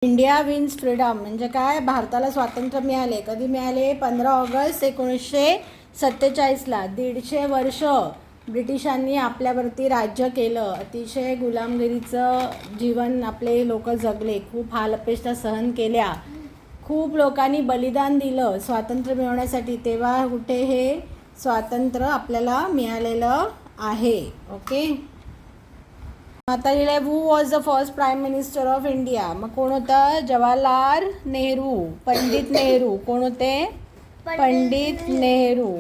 India wins freedom म्हणजे काय? भारताला स्वातंत्र्य मिळाले. कधी मिळाले? 15 ऑगस्ट 1947ला. 150 वर्ष ब्रिटिशांनी आपल्यावरती राज्य केलं. अतिशय गुलामगिरीचं जीवन आपले लोक जगले. खूप हालअपेष्टा सहन केल्या. खूप लोकांनी बलिदान दिलं स्वातंत्र्य मिळवण्यासाठी. तेव्हा कुठे हे स्वातंत्र्य आपल्याला मिळालेलं आहे. ओके. आता लिहिलंय who was the first prime minister of India. मग कोण होतं? जवाहरलाल नेहरू. पंडित नेहरू. कोण होते? पंडित नेहरू.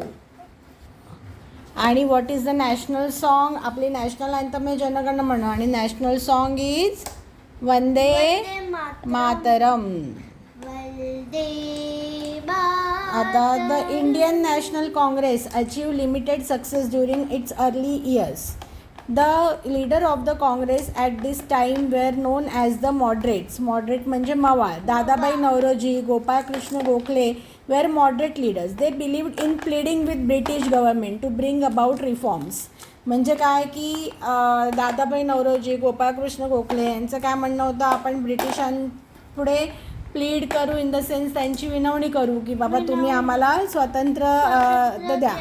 आणि what is the national song? आपली नॅशनल अँथम आहे जनगण मन आणि national song is Vande Mataram. आता the Indian National Congress achieve limited success during its early years. The leader of the Congress at this time were known as the moderates. Moderate म्हणजे मवाळ. Dadabhai Naoroji, Gopal Krishna Gokhale were moderate leaders. They believed in pleading with British government to bring about reforms. म्हणजे काय की दादाबाई नौरोजी, गोपाळ कृष्ण गोखले यांचं काय म्हणणं होतं? आपण ब्रिटिशांपुढे प्लीड करू, इन द सेन्स त्यांची विनवणी करू की बाबा तुम्ही आम्हाला स्वातंत्र्य द्या.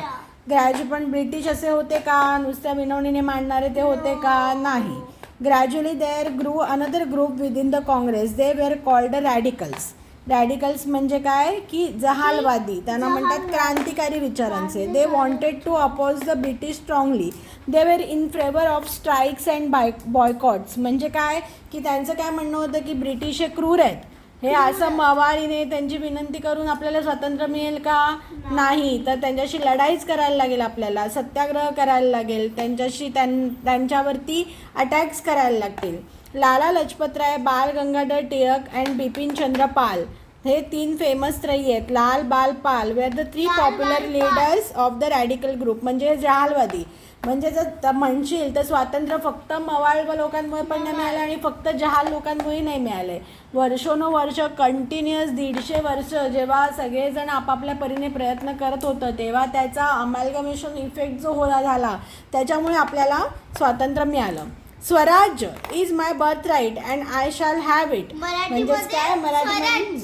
पण ब्रिटिश असे होते का? नुसत्या विनवणीने मांडणारे ते होते का? नाही. Gradually there grew another group within the Congress. They were called radicals. Radicals म्हणजे काय की जहालवादी. त्यांना म्हणतात क्रांतिकारी विचारांचे. They wanted to oppose the British strongly. They were in favour of strikes and boycotts. म्हणजे काय की त्यांचं काय म्हणणं होतं की ब्रिटिश हे क्रूर आहेत. हे असं मवाळीने त्यांची विनंती करून आपल्याला स्वातंत्र्य मिळेल का? नाही. तर त्यांच्याशी लढाईच करायला लागेल, आपल्याला सत्याग्रह करायला लागेल, त्यांच्याशी त्यांच्यावरती अटॅक्स करायला लागतील. लाला लजपतराय, बाल गंगाधर टिळक अँड बिपिन चंद्र पाल हे 3 फेमस त्रयी आहेत. Lal, Bal, Pal were the 3 popular leaders of the radical group. म्हणजे जहालवादी. म्हणजे जर म्हणशील तर स्वातंत्र्य फक्त मवाळ लोकांमुळे पण नाही मिळालं आणि फक्त जहाल लोकांमुळे नाही मिळाले. वर्षोनवर्ष कंटिन्युअस 150 वर्ष जेव्हा सगळेजण आपापल्या परीने प्रयत्न करत होतं तेव्हा त्याचा अमॅल्गमेशन इफेक्ट जो झाला त्याच्यामुळे आपल्याला स्वातंत्र्य मिळालं. Swarajya is my birth right and I shall have it. म्हणजेच काय? मराठी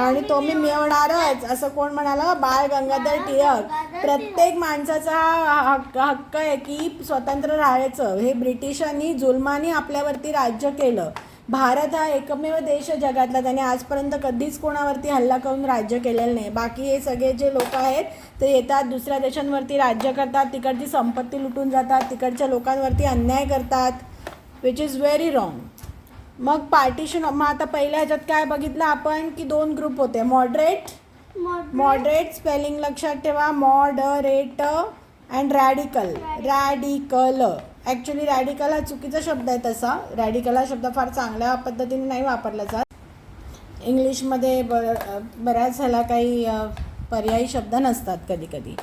आणि तो मी मिळवणारच असं कोण म्हणाला? बाळ गंगाधर टिळक. प्रत्येक माणसाचा हक्क आहे की स्वतंत्र राहायचं. हे ब्रिटिशांनी जुलमानी आपल्यावरती राज्य केलं. भारत हा एकमेव देश आहे जगातला त्याने आजपर्यंत कधीच कोणावरती हल्ला करून राज्य केलेलं नाही. बाकी हे सगळे जे लोक आहेत ते येतात, दुसऱ्या देशांवरती राज्य करतात, तिकडची संपत्ती लुटून जातात, तिकडच्या लोकांवरती अन्याय करतात, विच इज व्हेरी रॉंग. मग पार्टिशन. मग आता पहिल्या ह्याच्यात काय बघितलं आपण की 2 ग्रुप होते. मॉडरेट स्पेलिंग लक्षात ठेवा. Moderate and radical. Radical actually radical हा चुकीचा शब्द आहे. तसा रॅडिकल हा शब्द फार चांगल्या पद्धतीने नाही वापरला जात. इंग्लिशमध्ये बऱ्याच ह्याला काही पर्यायी शब्द नसतात कधी कधी.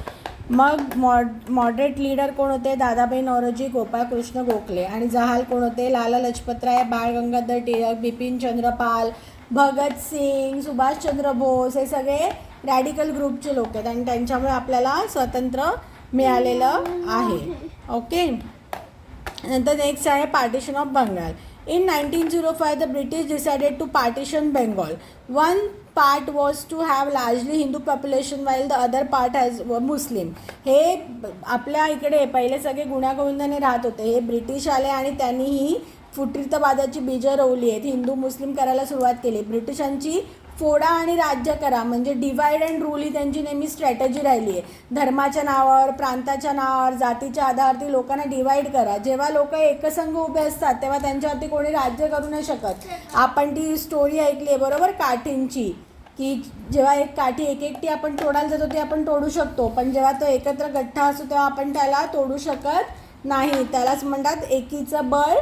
मग मॉडरेट लीडर कोण होते? दादाबाई नौरोजी, गोपाळ कृष्ण गोखले. आणि जहाल कोण होते? लाला लजपतराय, बाळ गंगाधर टिळक, बिपिन चंद्र पाल, भगत सिंग, सुभाषचंद्र बोस हे सगळे रॅडिकल ग्रुपचे लोक आहेत आणि त्यांच्यामुळे आपल्याला स्वातंत्र्य मिळालेलं आहे. ओके. नंतर नेक्स्ट आहे partition of Bengal. In 1905, the British decided to partition Bengal. One part was to have largely Hindu population while the other part as Muslim. हे आपल्या इकडे पहिले सगळे गुण्यागोविंदाने राहत होते. हे ब्रिटिश आले आणि त्यांनी ही फुटीरतवादाची बीजं रोवली आहेत. हिंदू मुस्लिम करायला सुरुवात केली. ब्रिटिशांची फोडा आणि राज्य करा म्हणजे डिवाइड अँड रूल ही त्यांची नेहमी स्ट्रॅटेजी राहिली आहे. धर्माच्या नावावर, प्रांताच्या नावावर, जातीच्या आधारावरती लोकांना डिवाइड करा. जेव्हा लोक एकसंघ उभे असतात तेव्हा त्यांच्यावरती कोणी राज्य करू नाही शकत. आपण ती स्टोरी ऐकली आहे बरोबर काठींची, की जेव्हा एक काठी एकटी आपण तोडायला जातो ते आपण तोडू शकतो, पण जेव्हा तो एकत्र गठ्ठा असतो तेव्हा आपण त्याला तोडू शकत नाही. त्यालाच म्हणतात एकीचं बळ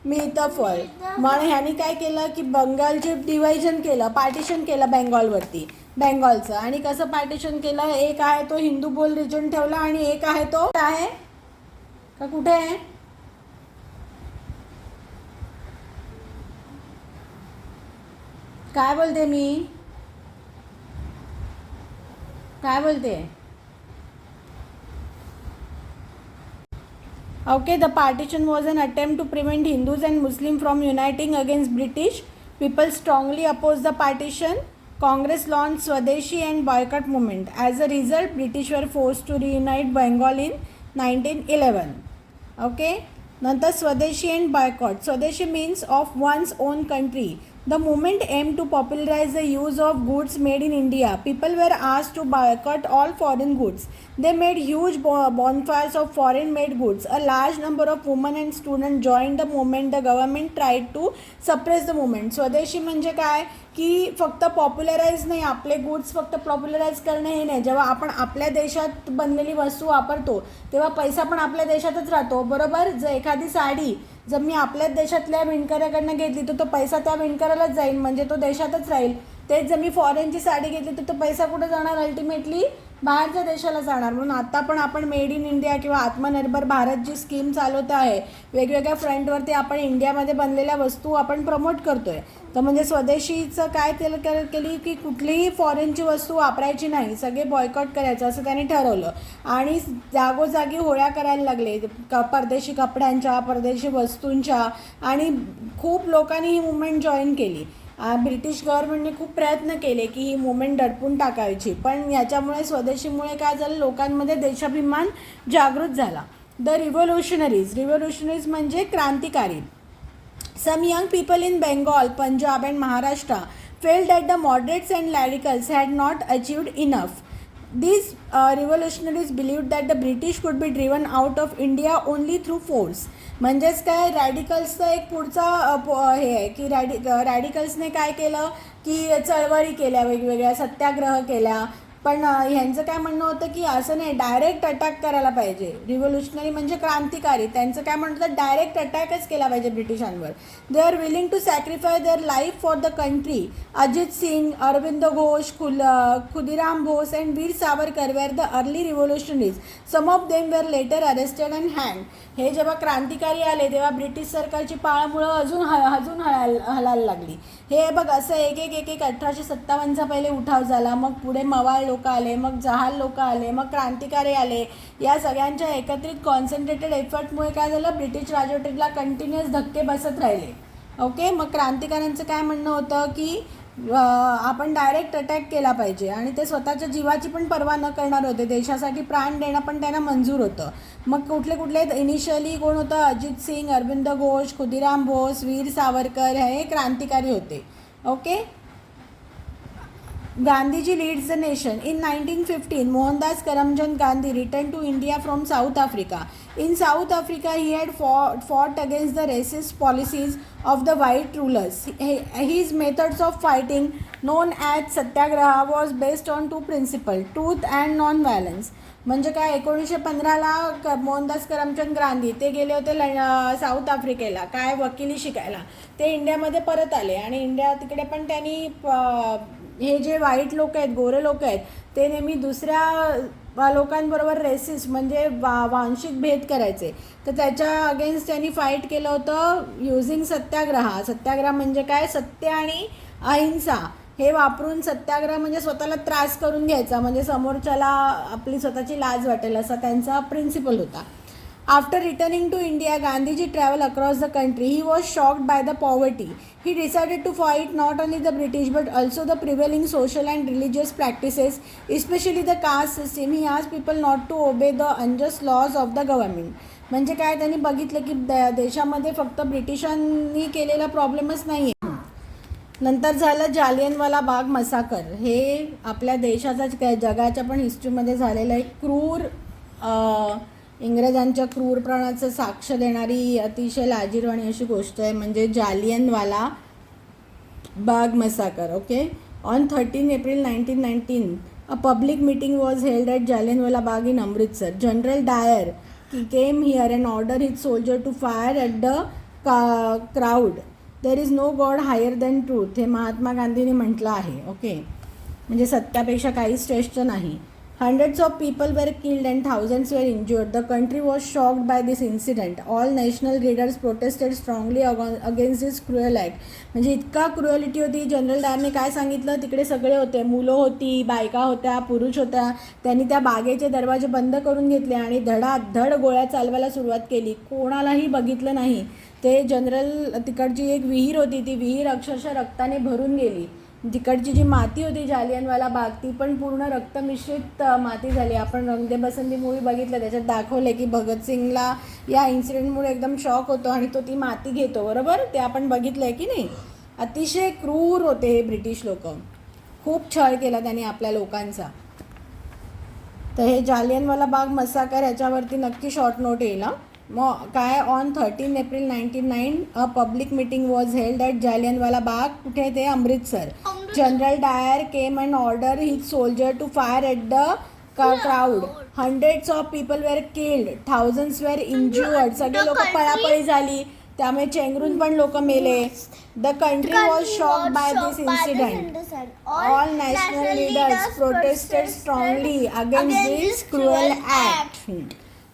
मिळतं फळ. मग ह्यानी काय केलं की बंगालचे डिव्हायजन केलं, पार्टिशन केलं बेंगॉलवरती, बेंगॉलचं. आणि कसं पार्टिशन केलं? एक आहे तो हिंदू बोल रिजन ठेवला आणि एक आहे तो आहे का कुठे आहे? काय बोलते मी? काय बोलते? Okay, the partition was an attempt to prevent Hindus and Muslims from uniting against British. People strongly opposed the partition. Congress launched Swadeshi and boycott movement. As a result, British were forced to reunite Bengal in 1911. Okay, नंतर स्वदेशी and boycott. स्वदेशी means of one's own country. The movement aimed to popularize the use of goods made in India. People were asked to boycott all foreign goods. They made huge bonfires of foreign made goods. A large number of women and students joined the movement. The government tried to suppress the movement. स्वदेशी म्हणजे काय की फक्त पॉप्युलराइज नाही, आपले goods फक्त पॉप्युलराइज करणे हे नाही. जेव्हा आपण आपल्या देशात बनलेली वस्तू वापरतो तेव्हा पैसा पण आपल्या देशातच राहतो, बरोबर. जर एखादी साडी जर मी आपल्याच देशातल्या विणकऱ्याकडनं घेतली तर तो पैसा त्या विणकऱ्यालाच जाईल, म्हणजे तो देशातच राहील. तेच जर मी फॉरेनची साडी घेतली तर तो पैसा कुठे जाणार, अल्टिमेटली बाहेरच्या देशाला जाणार. म्हणून आता पण आपण मेड इन इंडिया किंवा आत्मनिर्भर भारत जी स्कीम चालवत आहे, वेगवेगळ्या फ्रंटवरती आपण इंडियामध्ये बनलेल्या वस्तू आपण प्रमोट करतो आहे. तर म्हणजे स्वदेशीचं काय केली की कुठलीही फॉरेनची वस्तू वापरायची नाही, सगळे बॉयकॉट करायचं असं त्यांनी ठरवलं. आणि जागोजागी होळ्या करायला लागले परदेशी कपड्यांच्या, परदेशी वस्तूंच्या, आणि खूप लोकांनी ही मुवमेंट जॉईन केली. ब्रिटिश गव्हर्नमेंटने खूप प्रयत्न केले की ही मुवमेंट दडपून टाकायची, पण याच्यामुळे स्वदेशीमुळे काय झालं, लोकांमध्ये देशाभिमान जागृत झाला. द रिव्होल्युशनरीज म्हणजे क्रांतिकारी. Some young people in Bengal, Punjab and Maharashtra felt that the moderates and radicals had not achieved enough. These revolutionaries believed that the British could be driven out of India only through force. म्हणजेच काय, रॅडिकल्सचं एक पुढचा हे आहे की रॅडिकल्सने काय केलं की चळवळी केल्या, वेगवेगळ्या सत्याग्रह केल्या. पण ह्यांचं काय म्हणणं होतं की असं नाही, डायरेक्ट अटॅक करायला पाहिजे. रिव्होल्युशनरी म्हणजे क्रांतिकारी, त्यांचं काय म्हणतं होतं, डायरेक्ट अटॅकच केला पाहिजे ब्रिटिशांवर. They are willing to sacrifice their life for the country. Ajit Singh, Arvind Ghosh, Khudiram Bose and Veer Savarkar were the early revolutionaries. Some of them were later arrested and हँड. हे जेव्हा क्रांतिकारी आले तेव्हा ब्रिटिश सरकारची पाळमुळं अजून हलायला लागली. हे बघ असं एक 1857चा पहिले उठाव झाला, मग पुढे मवाळ लोक आले, मग जहाल लोक आले, मग क्रांतिकारी आले. या सगळ्यांच्या एकत्रित कॉन्सन्ट्रेटेड एफर्टमुळे काय झालं, ब्रिटिश राजवटीला कंटिन्युअस धक्के बसत राहिले. ओके, मग क्रांतिकाऱ्यांचं काय म्हणणं होतं की आपण डायरेक्ट अटॅक केला पाहिजे, आणि ते स्वतःच्या जीवाची पण पर्वा न करणार होते, देशासाठी प्राण देणं पण त्यांना मंजूर होतं. मग कुठले इनिशियली कोण होतं, अजित सिंग, अरविंद घोष, खुदीराम बोस, वीर सावरकर हे क्रांतिकारी होते. Okay. Gandhiji leads the nation. In 1915, Mohandas Karamchand Gandhi returned to India from South Africa. In South Africa, he had fought against the racist policies of the white rulers. His methods of fighting, known as Satyagraha, was based on two principles, truth and non-violence. म्हणजे काय, 1915ला मोहनदास करमचंद गांधी ते गेले होते south आफ्रिकेला, काय वकिली शिकायला. ते इंडियामध्ये परत आले, आणि इंडिया तिकडे पण त्यांनी हे जे वाईट लोक आहेत, गोरे लोक आहेत, ते नेहमी दुसऱ्या लोकांबरोबर रेसिस्ट म्हणजे वांशिक भेद करायचे. तर त्याच्या अगेन्स्ट त्यांनी फाईट केलं होतं युझिंग सत्याग्रह म्हणजे काय, सत्य आणि अहिंसा हे वापरून. सत्याग्रह म्हणजे स्वतःला त्रास करून घ्यायचा, म्हणजे समोरच्याला आपली स्वतःची लाज वाटेल, असा त्यांचा प्रिन्सिपल होता. After returning to India, Gandhiji traveled across the country. He was shocked by the poverty. He decided to fight not only the British but also the prevailing social and religious practices, especially the caste system. He asked people not to obey the unjust laws of the government. म्हणजे काय, त्यांनी बघितलं की देशामध्ये फक्त ब्रिटिशांनी केलेला प्रॉब्लेमच नाही आहे. नंतर झालं जालियनवाला बाग मसाकर. हे आपल्या देशाचा जगाच्या पण हिस्ट्रीमध्ये झालेलं एक क्रूर इंग्रजांच्या क्रूरपणाचं साक्ष देणारी अतिशय लाजिरवाणी अशी गोष्ट आहे, म्हणजे Jallianwala Bagh massacre. Okay. On 13 April 1919 a public meeting was held at Jallianwala Bagh in Amritsar. General Dyer came here and order his soldier to fire at the crowd. There is no god higher than truth. हे महात्मा गांधींनी म्हटलं आहे. Okay, म्हणजे सत्यापेक्षा काहीच श्रेष्ठ नाही. Hundreds of people were killed and thousands were injured. The country was shocked by this incident. All national leaders protested strongly against this cruel act. म्हणजे इतका क्रुअलिटी होती. जनरल डायरने काय सांगितलं, तिकडे सगळे होते, मुलं होती, बायका होत्या, पुरुष होत्या. त्यांनी त्या बागेचे दरवाजे बंद करून घेतले आणि धडाधड गोळ्या चालवायला सुरुवात केली. कोणालाही बघितलं नाही. ते जनरल तिकडची एक विहीर होती, ती विहीर अक्षरशः रक्ताने भरून गेली. तिकडची जी माती होती जालियनवाला बाग, ती पण पूर्ण रक्तमिश्रित माती झाली. आपण रंग दे बसंती मूवी बघितलं, त्याच्यात दाखवले की भगतसिंगला या इन्सिडेंटमुळे एकदम शॉक होतो आणि तो ती माती घेतो, बरोबर. ते आपण बघितलं आहे की नाही. अतिशय क्रूर होते हे ब्रिटिश लोक. खूप छळ केला त्यांनी आपल्या लोकांचा. तर हे जालियनवाला बाग मसाकर ह्याच्यावरती नक्की शॉर्ट नोट येईल. मग काय, on 13 April 1909 a public meeting was held at Jallianwala Bagh. कुठे ते, Amritsar. General Dyer came and order his soldier to fire at the crowd. Hundreds of people were killed, thousands were injured. सगळे लोक पळापळी झाली, त्यामुळे चेंगरून पण लोक मेले. The country was shocked by this incident. All national leaders protested strongly against this cruel act.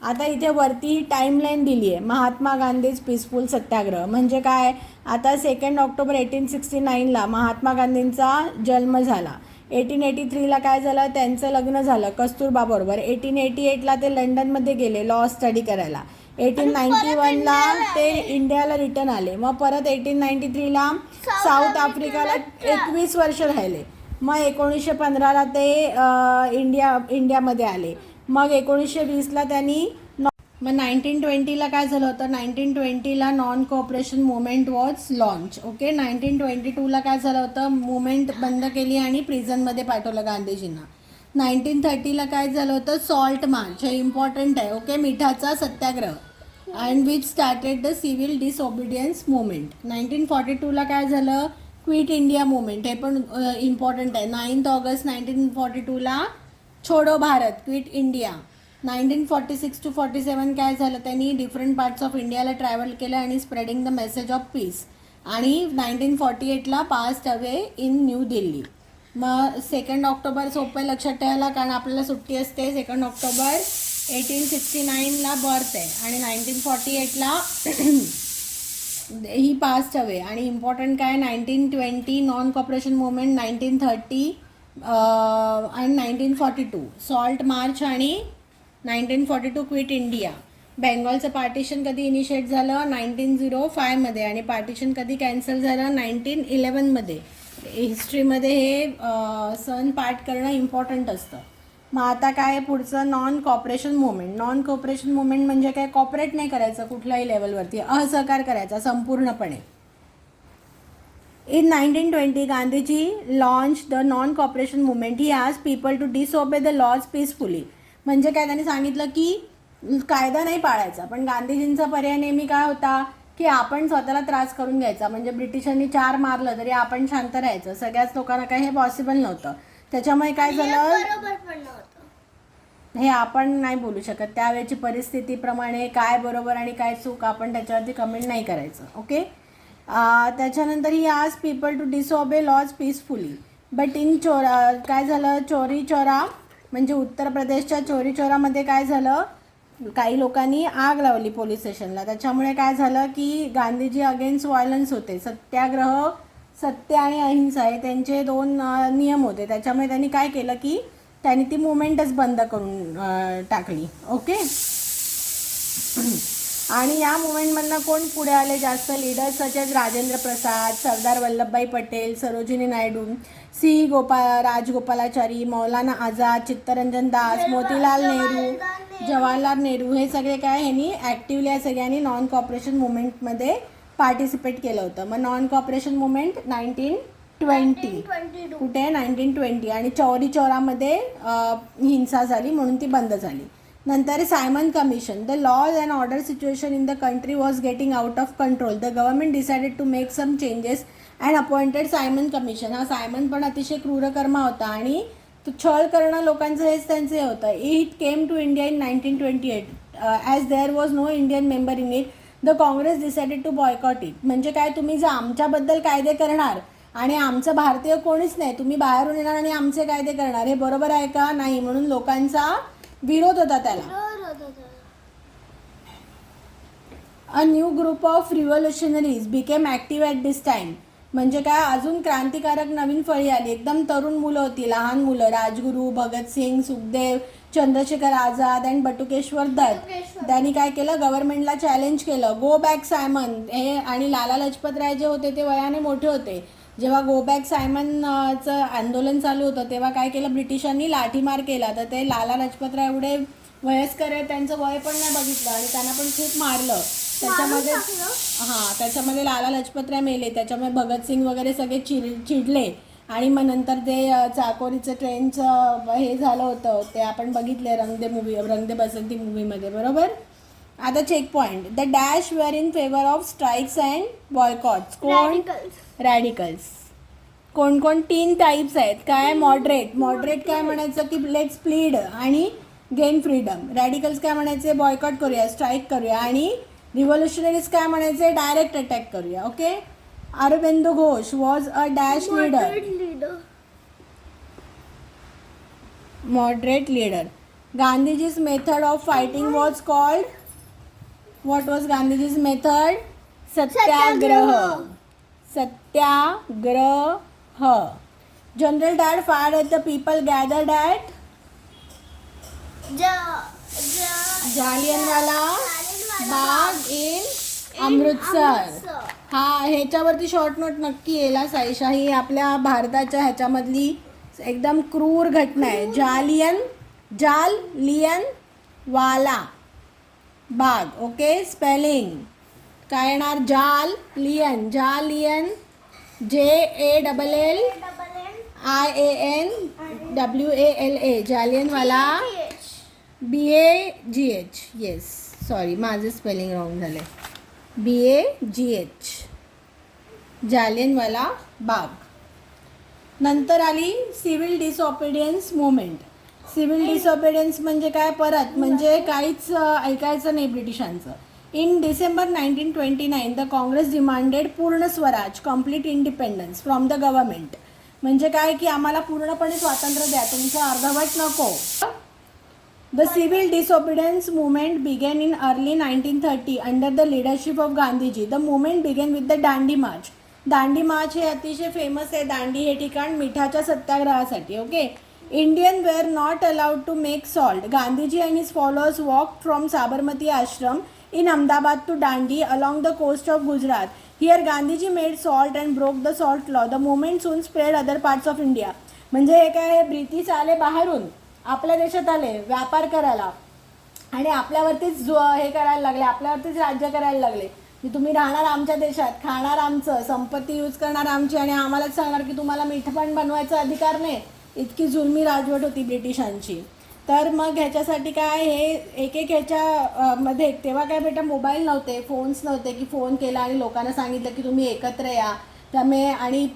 आता इथे वरती ही टाईमलाईन दिली आहे. महात्मा गांधीज पीसफुल सत्याग्रह म्हणजे काय, आता 2 ऑक्टोबर 1869ला महात्मा गांधींचा जन्म झाला. 1883ला काय झालं, त्यांचं लग्न झालं कस्तुरबा बरोबर. 1888ला ते लंडनमध्ये गेले लॉ स्टडी करायला. 1891ला ते इंडियाला रिटर्न आले. मग परत 1893ला साऊथ आफ्रिकाला 21 वर्ष राहिले. मग 1915ला ते इंडियामध्ये आले. मग 1920ला त्यांनी मग 1920ला काय झालं होतं, 1920ला non cooperation movement was launch. Okay. 1922ला काय झालं होतं, मुवमेंट बंद केली आणि प्रिझनमध्ये पाठवलं गांधीजींना. 1930ला काय झालं होतं, सॉल्ट मार्च. हे इम्पॉर्टंट आहे. ओके. मिठाचा satyagraha. And which started the civil disobedience movement. 1942ला काय झालं, क्विट इंडिया मुवमेंट. हे पण इम्पॉर्टंट आहे. 9 ऑगस्ट 1942ला छोडो भारत, क्विट इंडिया. 1946 to 47 काय झालं, त्यांनी डिफरंट पार्ट्स ऑफ इंडियाला ट्रॅव्हल केलं आणि spreading the message of peace. आणि 1948ला passed away in New Delhi. मग 2 ऑक्टोबर सोपं लक्षात ठेवायला, कारण आपल्याला सुट्टी असते. 2 ऑक्टोबर 1869ला बर्थ आहे आणि 1948ला ही पास्ट अवे. आणि इम्पॉर्टंट काय, 1920 नॉन कॉपरेशन मुवमेंट, 1930 आणि 1942 सॉल्ट मार्च आणि 1942 क्विट इंडिया. बेंगॉलचं पार्टिशन कधी इनिशिएट झालं, 1905मध्ये. आणि पार्टिशन कधी कॅन्सल झालं, 1911मध्ये. हिस्ट्रीमध्ये हे सण पाठ करणं इम्पॉर्टंट असतं. मग आता काय पुढचं, non cooperation movement. Non cooperation movement म्हणजे काय, कॉपरेट नाही करायचं कुठल्याही लेवलवरती, असहकार करायचा संपूर्णपणे. In 1920, Gandhiji launched the non-cooperation movement. He asked people to disobey the laws peacefully. म्हणजे काय, त्यांनी सांगितलं की कायदा नाही पाळायचा. पण गांधीजींचा पर्याय नेहमी काय होता की आपण स्वतःला त्रास करून घ्यायचा. म्हणजे ब्रिटिशांनी 4 मारलं तरी आपण शांत राहायचं. सगळ्याच लोकांना काय हे पॉसिबल नव्हतं. त्याच्यामुळे काय झालं, हे आपण नाही बोलू शकत. त्यावेळेची परिस्थितीप्रमाणे काय बरोबर आणि काय चूक आपण त्याच्यावरती कमेंट नाही करायचं. ओके. त्याच्यानंतर ही आज people to disobey laws peacefully. But in काय झालं, चोरी चोरा म्हणजे उत्तर प्रदेशच्या चोरी चोरामध्ये काय झालं, काही लोकांनी आग लावली पोलीस स्टेशनला. त्याच्यामुळे काय झालं की गांधीजी अगेन्स्ट व्हायलन्स होते. सत्याग्रह, सत्य आणि अहिंसा हे त्यांचे 2 नियम होते. त्याच्यामुळे त्यांनी काय केलं की त्यांनी ती मुवमेंटच बंद करून टाकली. ओके. आणि या मुवमेंटमधनं कोण पुढे आले जास्त, लीडर्स सचेच राजेंद्र प्रसाद, सरदार वल्लभभाई पटेल, सरोजिनी नायडू, राजगोपालाचारी, मौलाना आझाद, चित्तरंजन दास, मोतीलाल नेहरू, जवाहरलाल नेहरू. हे सगळे काय, ह्यांनी ॲक्टिवली या सगळ्यांनी नॉन कॉपरेशन मुवमेंटमध्ये पार्टिसिपेट केलं होतं. मग नॉन कॉपरेशन मुवमेंट 1920 कुठे, 1920. आणि चौरी चौरामध्ये हिंसा झाली म्हणून ती बंद झाली. नंतर Simon commission. The laws and order situation in the country was getting out of control. The government decided to make some changes and appointed Simon Commission. हा सायमन पण अतिशय क्रूरकर्मा होता आणि तो छळ करणं लोकांचं हेच त्यांचं हे होतं. It came to India in 1928. As there was no Indian member in it, the Congress decided to boycott it. म्हणजे काय, तुम्ही जर आमच्याबद्दल कायदे करणार आणि आमचं भारतीय कोणीच नाही, तुम्ही बाहेरून येणार आणि आमचे कायदे करणार, हे बरोबर आहे का? नाही. म्हणून लोकांचा विरोध होता त्याला. A new group of revolutionaries became active at this time. म्हणजे काय, अजून क्रांतिकारक नवीन फळी आली. एकदम तरुण मुलं होती, लहान मुलं. राजगुरू, भगतसिंग, सुखदेव, चंद्रशेखर आझाद अँड बटुकेश्वर दत्त. त्यांनी काय केलं, गव्हर्नमेंटला चॅलेंज केलं. गो बॅक सायमन हे. आणि लाला लजपत राय जे होते ते वयाने मोठे होते. जेव्हा गो बॅक सायमनचं आंदोलन चालू होतं तेव्हा काय केलं, ब्रिटिशांनी लाठीमार केला. तर ते लाला लजपत राय एवढे वयस्कर आहे, त्यांचं वय पण नाही बघितलं आणि त्यांना पण खूप मारलं. त्याच्यामध्ये लाला लजपत राय मेले. त्याच्यामुळे भगतसिंग वगैरे सगळे चिडले. आणि मग नंतर ते चाकोरीचं ट्रेनचं हे झालं होतं, ते आपण बघितले रंग दे बसंती मूवीमध्ये, बरोबर. आता check point. The dash were in favour of strikes and boycotts. कोण? रॅडिकल्स. कोण 3 टाईप्स आहेत. काय? मॉडरेट काय म्हणायचं की लेट्स प्लीड आणि गेन फ्रीडम. रॅडिकल्स काय म्हणायचे, बॉयकॉट करूया, स्ट्राईक करूया. आणि रिव्होल्युशनरीज काय म्हणायचे, डायरेक्ट अटॅक करूया. Okay. Aurobindo Ghosh was a dash leader. Moderate leader. Gandhiji's method of fighting was called. What was Gandhiji's method? Satyagraha. General Dyer fire at the people gathered at Jallianwala Bagh in Amritsar. ह्याच्यावरती short note नक्की येईल. साईशा ही आपल्या भारताच्या ह्याच्यामधली एकदम क्रूर घटना आहे. जालियन वाला बाग. ओके. स्पेलिंग काय येणार? Jallian JALLIAN Jallianwala BAGH. Yes, sorry माझं स्पेलिंग रॉंग झालं आहे. BAGH जालियनवाला बाग. नंतर आली civil disobedience movement. Civil disobedience म्हणजे काय? परत म्हणजे काहीच ऐकायचं नाही ब्रिटिशांचं. In December 1929 the Congress demanded Purna Swaraj, complete independence from the government. म्हणजे काय की आम्हाला पूर्णपणे स्वातंत्र्य द्या, तुमचं अर्धवट नको. The civil disobedience movement began in early 1930 under the leadership of Gandhiji. The movement began with the Dandi March. दांडी मार्च हे अतिशय फेमस आहे. दांडी हे ठिकाण मिठाच्या सत्याग्रहासाठी. Okay. Indian were not allowed to make salt. Gandhiji and his followers walk from Sabarmati Ashram in Ahmedabad to Dandi along the coast of Gujarat. Here Gandhiji made salt and broke the salt law. The movement soon spread other parts of India. म्हणजे हे काय, British आले बाहेरून, आपल्या देशात आले व्यापार करायला आणि आपल्यावरतीच हे करायला लागले, आपल्यावरतीच राज्य करायला लागले. की तुम्ही राहणार आमच्या देशात, खाणार आमचं, संपत्ती यूज करणार आमची आणि आम्हालाच सांगणार की तुम्हाला मीठ पण बनवायचा अधिकार नाही. इतकी जुलमी राजवट होती ब्रिटिशांची. तर मग ह्याच्यासाठी काय, हे एक ह्याच्या मध्ये तेव्हा काय बेटा मोबाईल नव्हते, फोन्स नव्हते की फोन केला आणि लोकांना सांगितलं की तुम्ही एकत्र या. त्यामुळे आणि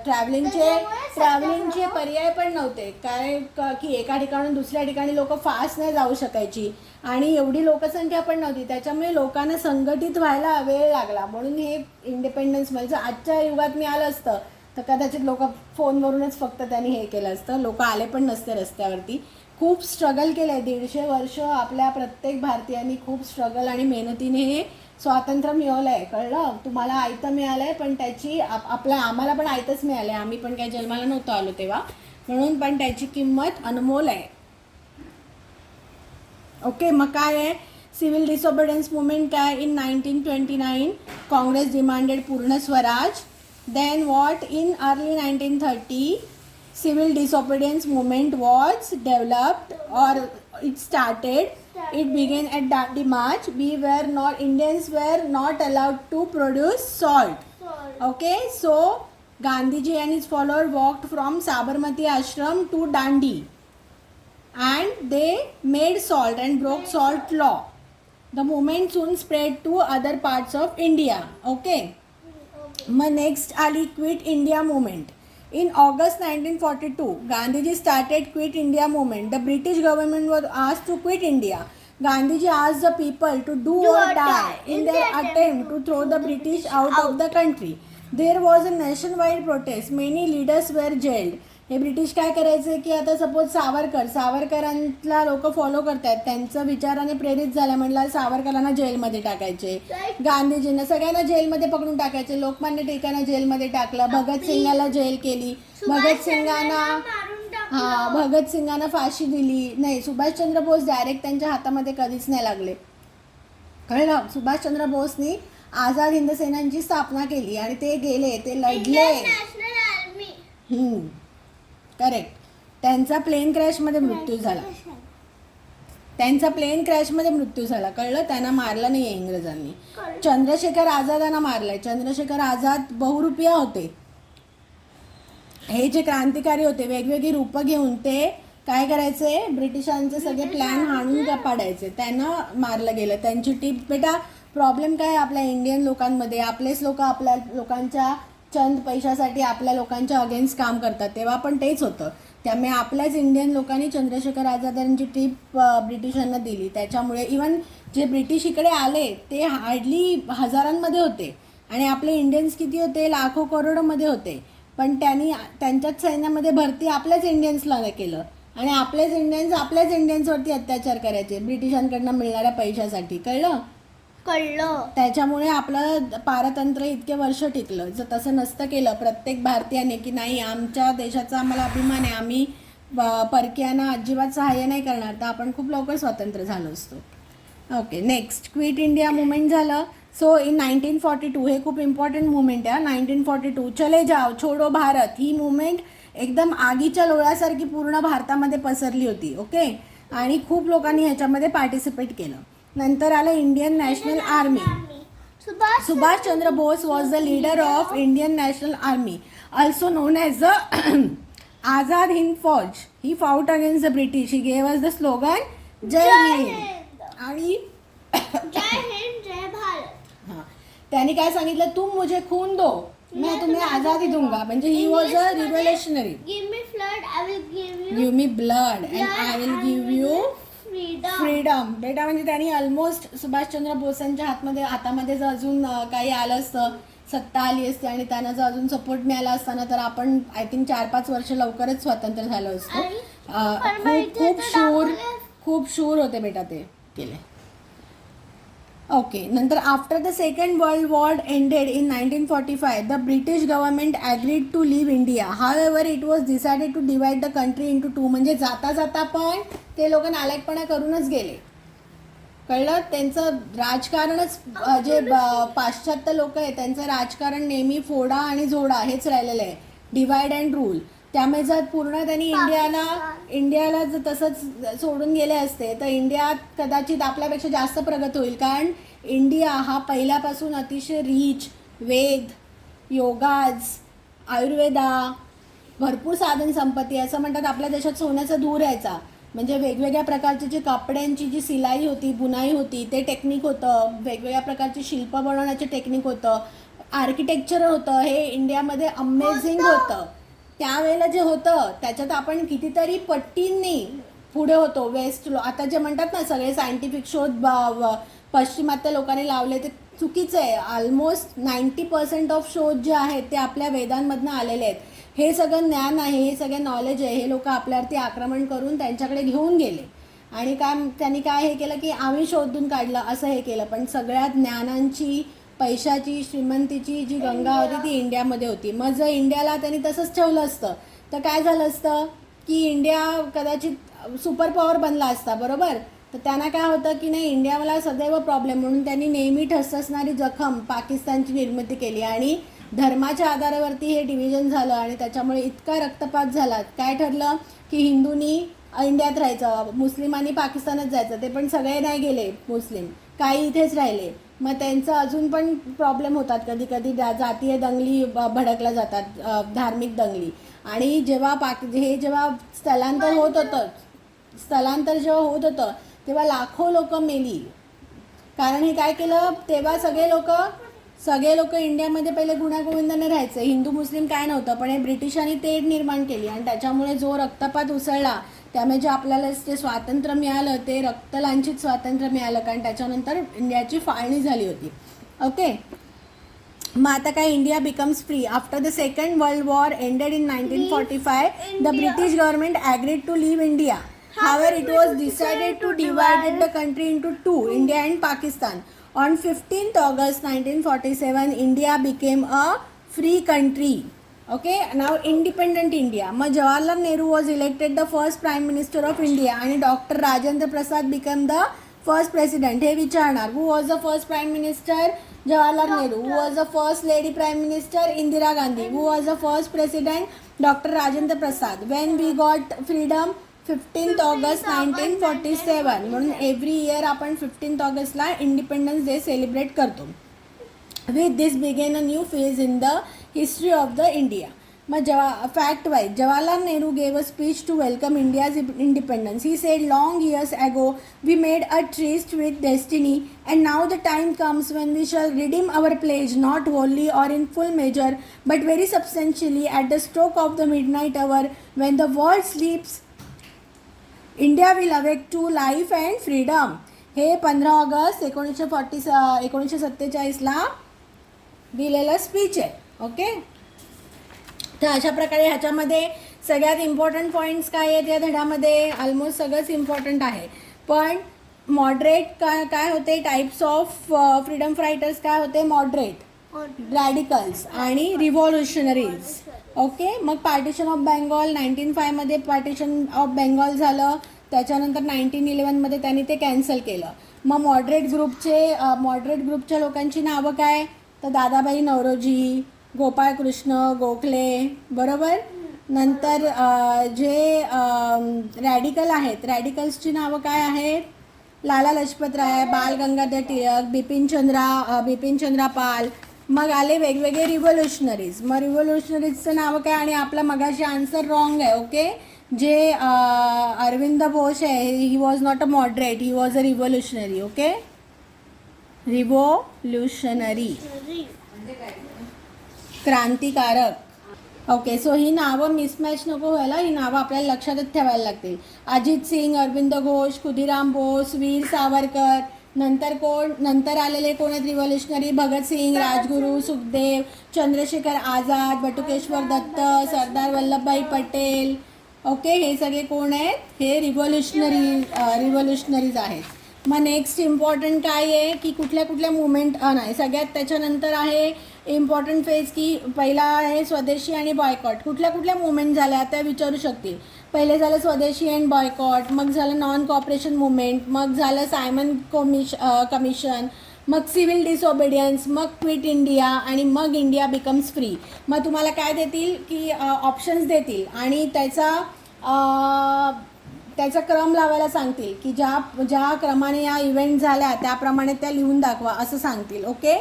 ट्रॅव्हलिंगचे पर्याय पण नव्हते. काय की एका ठिकाणून दुसऱ्या ठिकाणी लोक फास्ट नाही जाऊ शकायची आणि एवढी लोकसंख्या पण नव्हती. त्याच्यामुळे लोकांना संघटित व्हायला वेळ लागला. म्हणून हे इंडिपेंडन्स म्हणजे आजच्या युगात मिळालं असतं तर कदाचित लोक फोनवरूनच फक्त त्यांनी हे केलं असतं, लोक आले पण नसते रस्त्यावरती. खूप स्ट्रगल केलं आहे. 150 वर्ष आपल्या प्रत्येक भारतीयांनी खूप स्ट्रगल आणि मेहनतीने हे स्वातंत्र्य मिळवलं आहे. कळलं तुम्हाला? आयतं मिळालं आहे पण त्याची आम्हाला पण आयतंच मिळालं आहे. आम्ही पण काही जन्माला नव्हतो आलो तेव्हा, म्हणून पण त्याची किंमत अनमोल आहे. ओके. मग काय आहे सिव्हिल डिसओबिडियन्स मुवमेंट? काय in 1929 Congress demanded Purna Swaraj. Then what? In early 1930 civil disobedience movement was developed or it started. It began at Dandi March. Indians were not allowed to produce salt. Okay, so Gandhiji and his followers walked from Sabarmati Ashram to Dandi and they made salt and broke salt law. The movement soon spread to other parts of India. Okay. Next ali Quit India movement. In August 1942, Gandhiji started Quit India movement. The British government was asked to quit India. Gandhiji asked the people to do or die in their attempt to throw the British out of the country. There was a nationwide protest, many leaders were jailed. हे British काय करायचे की आता suppose सावरकरांना लोक follow करतात, त्यांचं विचाराने प्रेरित झालं म्हणलं सावरकरांना जेलमध्ये टाकायचे, गांधीजींना सगळ्यांना जेलमध्ये पकडून टाकायचे, लोकमान्य टिळकांना जेलमध्ये टाकलं, भगतसिंगाला जेल केली, भगतसिंगांना फाशी दिली. नाही, सुभाषचंद्र बोस डायरेक्ट त्यांच्या हातामध्ये कधीच नाही लागले, कळलं. सुभाषचंद्र बोसनी आझाद हिंद सेनांची स्थापना केली आणि ते गेले, ते लढले. करेक्ट. त्यांचा प्लेन क्रॅशमध्ये मृत्यू झाला, कळलं. त्यांना मारलं नाही इंग्रजांनी. चंद्रशेखर आझादांना मारलंय. चंद्रशेखर आझाद बहुरूपिया होते. हे जे क्रांतिकारी होते वेगवेगळी रूपं घेऊन ते काय करायचे, ब्रिटिशांचे सगळे प्लॅन हाणून पाडायचे, त्यांना मारलं गेलं. त्यांची टीप, बेटा प्रॉब्लेम काय आपल्या इंडियन लोकांमध्ये, आपलेच लोक आपल्या लोकांच्या चंद पैशासाठी आपल्या लोकांच्या अगेन्स्ट काम करतात, तेव्हा पण तेच होतं. त्यामुळे आपल्याच इंडियन लोकांनी चंद्रशेखर आझादांची टीप ब्रिटिशांना दिली. त्याच्यामुळे इवन जे ब्रिटिश इकडे आले ते हार्डली हजारांमध्ये होते आणि आपले इंडियन्स किती होते, लाखो करोडोमध्ये होते. पण त्यांनी त्यांच्याच सैन्यामध्ये भरती आपल्याच इंडियन्सला केलं आणि आपल्याच इंडियन्सवरती अत्याचार करायचे ब्रिटिशांकडनं मिळणाऱ्या पैशासाठी, कळलं. त्याच्यामुळे आपलं पारतंत्र्य इतके वर्ष टिकलं. जर तसं नसतं केलं प्रत्येक भारतीयाने की नाही आमच्या देशाचा आम्हाला अभिमान आहे, आम्ही परकीयांना अजिबात सहाय्य नाही करणार, तर आपण खूप लवकर स्वतंत्र झालो असतो. Okay, next quit India movement झालं. सो इन 1942, हे खूप इम्पॉर्टंट मुवमेंट आहे. 1942 चले जाओ छोडो भारत, ही मुवमेंट एकदम आगीच्या लोळ्यासारखी पूर्ण भारतामध्ये पसरली होती. ओके, आणि खूप लोकांनी ह्याच्यामध्ये पार्टिसिपेट केलं. नंतर आलं Indian National Army. Subhashchandra Bose was the leader of Indian National Army, also known as the Azad Hind Fauj. He fought against the British. He gave us the slogan Jai Hind आणि जय हिंद जय भारत. हां, त्यांनी काय सांगितलं, तुम मुझे खून दो मैं तुम्हें आज़ादी दूंगा. म्हणजे he was a revolutionary. Give me blood I will give me blood and I will give you freedom. बेटा म्हणजे त्यांनी ऑलमोस्ट सुभाषचंद्र बोसांच्या हातामध्ये जर अजून काही आलं असतं, सत्ता आली असती आणि त्यांना जर अजून सपोर्ट मिळाला असताना तर आपण आय थिंक 4-5 वर्ष लवकरच स्वतंत्र झालो असतो. खूप शूर होते बेटा ते केले. ओके, नंतर after the Second World War ended in 1945 the British government agreed to leave India. However it was decided to divide the country into 2. म्हणजे जाता पण ते लोक नालायकपणा करूनच गेले, कळलं. त्यांचं राजकारणच जे पाश्चात्य लोक आहे त्यांचं राजकारण नेहमी फोडा आणि जोडा हेच राहिलेलं आहे, डिवाइड अँड रूल. त्यामुळे जर पूर्ण त्यांनी इंडियाला जर तसंच सोडून गेले असते तर इंडिया कदाचित आपल्यापेक्षा जास्त प्रगत होईल. कारण इंडिया हा पहिल्यापासून अतिशय रिच, वेद, योगाज, आयुर्वेदा, भरपूर साधन संपत्ती. असं म्हणतात आपल्या देशात सोन्याचा धूर यायचा. म्हणजे वेगवेगळ्या प्रकारची जी कापड्यांची जी सिलाई होती, बुनाई होती, ते टेक्निक होतं. वेगवेगळ्या प्रकारची शिल्प बनवण्याचे टेक्निक होतं, आर्किटेक्चर होतं. हे इंडियामध्ये अमेझिंग होतं. त्यावेळेला जे होतं त्याच्यात आपण कितीतरी पट्टींनी पुढे होतो. आता जे म्हणतात ना सगळे सायंटिफिक शोध पश्चिमात्य लोकांनी लावले ते चुकीचं आहे. ऑलमोस्ट 90% ऑफ शोध जे आहेत ते आपल्या वेदांमधनं आलेले आहेत. हे सगळं ज्ञान आहे, हे सगळं नॉलेज आहे, हे लोक आपल्यावरती आक्रमण करून त्यांच्याकडे घेऊन गेले आणि त्यांनी काय हे केलं की आम्ही शोधून काढलं असं हे केलं. पण सगळ्या ज्ञानांची, पैशाची, श्रीमंतीची जी गंगा होती ती इंडियामध्ये होती. मग जर इंडियाला त्यांनी तसंच ठेवलं असतं तर काय झालं असतं की इंडिया कदाचित सुपर पॉवर बनला असता, बरोबर. तर त्यांना काय होतं की नाही, इंडियाला सदैव प्रॉब्लेम, म्हणून त्यांनी नेहमी ठसठसणारी जखम पाकिस्तानची निर्मिती केली आणि धर्माच्या आधारावरती हे डिव्हिजन झालं आणि त्याच्यामुळे इतका रक्तपात झाला. काय ठरलं की हिंदूंनी इंडियात राहायचं, मुस्लिमांनी पाकिस्तानात जायचं. ते पण सगळे नाही गेले मुस्लिम, काही इथेच राहिले. मग त्यांचं अजून पण प्रॉब्लेम होतात. कधी कधी जातीय दंगली भडकल्या जातात, धार्मिक दंगली. आणि जेव्हा जेव्हा स्थलांतर जेव्हा होत होतं तेव्हा लाखो लोक मेली. कारण हे काय केलं, तेव्हा सगळे लोक इंडियामध्ये पहिले गुण्यागोविंदाने राहायचे, हिंदू मुस्लिम काय नव्हतं. पण हे ब्रिटिशांनी तेढ निर्माण केली आणि त्याच्यामुळे जो रक्तपात उसळला, त्यामुळे जे आपल्याला जे स्वातंत्र्य मिळालं ते रक्तलांछित स्वातंत्र्य मिळालं. कारण त्याच्यानंतर इंडियाची फाळणी झाली होती. ओके, मग आता काय India becomes free after the Second World War ended in 1945 द India. British government agreed to leave India however it was decided to divide the country into two, India and Pakistan. On 15th August 1947 India became a free country. Okay, now independent India. मग Jawaharlal Nehru was elected the first prime minister of India आणि doctor Rajendra Prasad became the first president. हे विचारणार who was the first prime minister? Jawaharlal Nehru. Who was the first lady prime minister? Indira Gandhi. Who was the first president? Dr. Rajendra Prasad. When we got freedom? 15th August 1947. म्हणून every year आपण 15th ऑगस्टला independence day celebrate करतो. With this began a new phase in the history of the India. मग fact wise Jawaharlal Nehru gave a speech to welcome India's independence. He said long years ago we made a tryst with destiny and now the time comes when we shall redeem our pledge not wholly or in full measure but very substantially at the stroke of the midnight hour when the world sleeps. India will awake to life and freedom. हे 15 August 1947ला दिलेलं speech आहे. Okay, तर अशा प्रकारे ह्याच्यामध्ये सगळ्यात important points काय आहेत या धड्यामध्ये? ऑलमोस्ट सगळंच इम्पॉर्टंट आहे. पण मॉडरेट काय होते? टाईप्स ऑफ फ्रीडम फायटर्स काय होते? मॉडरेट, रॅडिकल्स आणि रिव्हॉल्युशनरीज. ओके, मग पार्टिशन ऑफ बेंगॉल 1905 मध्ये पार्टिशन ऑफ बेंगॉल झालं. त्याच्यानंतर 1911 मध्ये त्यांनी ते कॅन्सल केलं. मग मॉडरेट ग्रुपच्या लोकांची नावं काय? तर दादाबाई नौरोजी, गोपाळकृष्ण गोखले, बरोबर. नंतर जे रॅडिकल आहेत, रॅडिकल्सची नावं काय आहेत? लाला लजपत राय, बाल गंगाधर टिळक, बिपिनचंद्रा पाल. मग आले वेगवेगळे रिव्होल्युशनरीज. मग रिव्होल्युशनरीजचं नाव काय? आणि आपला मगाशी आन्सर रॉंग आहे. ओके, जे अरविंद घोष आहे he was not a moderate, he was a revolutionary. Okay, revolutionary, क्रांतिकारक. ओके, सो ही नावं मिसमॅच नको व्हायला, ही नावं आपल्याला लक्षातच ठेवायला लागतील. अजित सिंग, अरविंद घोष, खुदिराम बोस, वीर सावरकर. नंतर आलेले कोण आहेत रिव्होल्युशनरी? भगतसिंग, राजगुरू, सुखदेव, चंद्रशेखर आझाद, बटुकेश्वर दत्त, सरदार वल्लभभाई पटेल. ओके, हे सगळे कोण आहेत? हे रिव्होल्युशनरीज आहेत. मग नेक्स्ट इम्पॉर्टंट काय आहे की कुठल्या मुवमेंट नाही, सगळ्यात त्याच्यानंतर आहे इम्पॉर्टंट फेज की पहिला आहे स्वदेशी आणि बॉयकॉट. कुठल्या मुवमेंट झाल्या त्या विचारू शकतील. पहिले झालं स्वदेशी अँड बॉयकॉट, मग झालं नॉन कॉपरेशन मुवमेंट, मग झालं सायमन कमिशन, मग सिव्हिल डिसओबिडियन्स, मग क्विट इंडिया आणि मग इंडिया बिकम्स फ्री. मग तुम्हाला काय देतील की ऑप्शन्स देतील आणि त्याचा क्रम लावायला सांगतील की ज्या क्रमाने या इव्हेंट झाल्या त्याप्रमाणे त्या लिहून दाखवा असं सांगतील. ओके,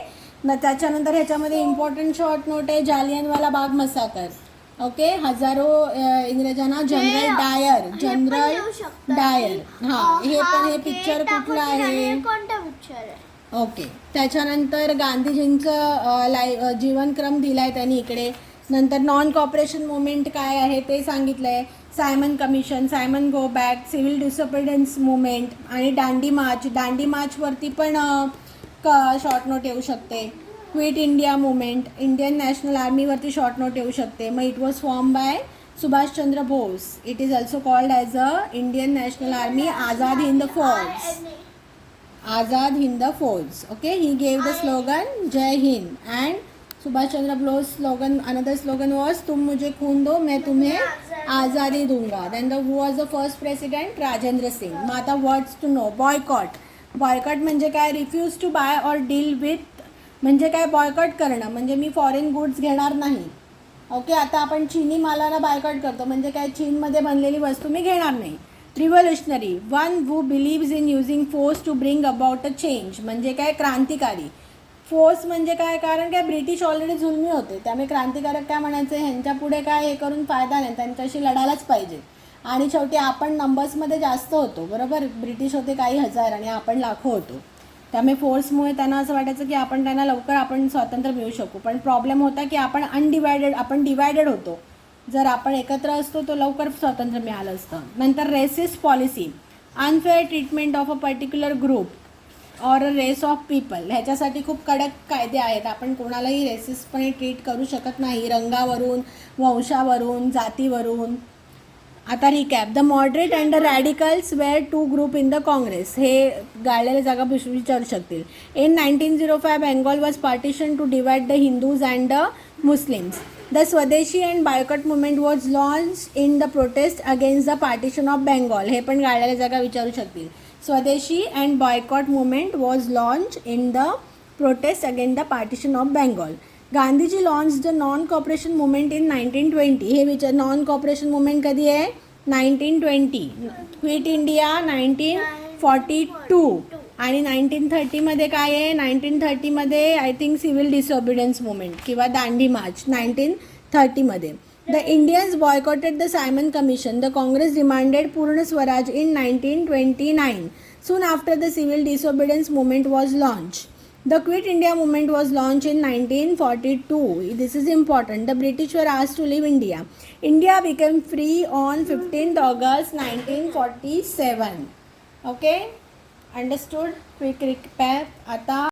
मग त्याच्यानंतर ह्याच्यामध्ये इम्पॉर्टंट शॉर्ट नोट आहे जालियनवाला बाग मसाकर. ओके, हजारो इंग्रजांना जनरल डायर. हां, हे पिक्चर कुठलं आहे? कोणतं पिक्चर आहे? ओके, त्याच्यानंतर गांधीजींचं जीवनक्रम दिला आहे त्यांनी इकडे. नंतर नॉन कॉपरेशन मुवमेंट काय आहे ते सांगितलं आहे. Simon commission, Simon go back, civil disobedience movement आणि दांडी मार्चवरती पण शॉर्ट नोट येऊ शकते. Quit India movement, Indian National आर्मीवरती शॉर्ट नोट येऊ शकते. मग it was form by Subhashchandra Bose. It is also called as a Indian National Army Azad Hind Fauj. Okay, he gave the slogan Jai Hind and Subhash Chandra Bose slogan, another slogan was तुम मुझे खून दो मैं तुम्हें आज़ादी दूंगा. Then who was the first president? Rajendra Singh. मग आता words to know. बॉयकॉट म्हणजे काय? रिफ्यूज टू बाय और डील विथ, म्हणजे काय? बॉयकॉट करणं म्हणजे मी फॉरेन गुड्स घेणार नाही. ओके, आता आपण चीनी मालाला बायकॉट करतो म्हणजे काय? चीनमध्ये बनलेली वस्तू मी घेणार नाही. Revolutionary, one who believes in using force to bring about a change, म्हणजे काय? क्रांतिकारी. फोर्स म्हणजे काय? कारण काय ब्रिटिश ऑलरेडी जुलमी होते, त्यामुळे क्रांतिकारक काय म्हणायचे? ह्यांच्या पुढे काय हे करून फायदा नाही, त्यांच्याशी लढायलाच पाहिजे. आणि शेवटी आपण नंबर्समध्ये जास्त होतो, बरोबर. ब्रिटिश होते काही हजार आणि आपण लाखो होतो, त्यामुळे फोर्समुळे त्यांना असं वाटायचं की त्यांना लवकर स्वातंत्र्य मिळू शकू. पण प्रॉब्लेम होता की आपण डिवायडेड होतो. जर आपण एकत्र असतो तो लवकर स्वातंत्र्य मिळालं असतं. नंतर racist policy, unfair treatment of a particular group. Or a race of people. ह्याच्यासाठी खूप कडक कायदे आहेत. आपण कोणालाही रेसिस्टपणे ट्रीट करू शकत नाही, रंगावरून, वंशावरून, जातीवरून. आता recap. The moderate and the radicals were two group in the Congress. हे गाळलेल्या जागा विचारू शकतील. In 1905 Bengal was partition to divide the Hindus and the Muslims. The swadeshi and boycott movement was launch in the protest against the partition of Bengal. हे पण गाळलेल्या जागा विचारू शकतील. Swadeshi and boycott movement was launch in the protest against the partition of Bengal. Gandhiji launch the non cooperation movement in 1920. हे non cooperation movement कधी आहे? 1920. Quit India 1942. आणि 1930मध्ये काय आहे? 1930मध्ये I think civil disobedience movement किंवा दांडी मार्च 1930मध्ये. The Indians boycotted the Simon commission. The Congress demanded Purna Swaraj in 1929. Soon after the civil disobedience movement was launched. The Quit India movement was launched in 1942. This is important. The British were asked to leave India. India became free on 15th August 1947. Okay? Understood? Quick recap. आता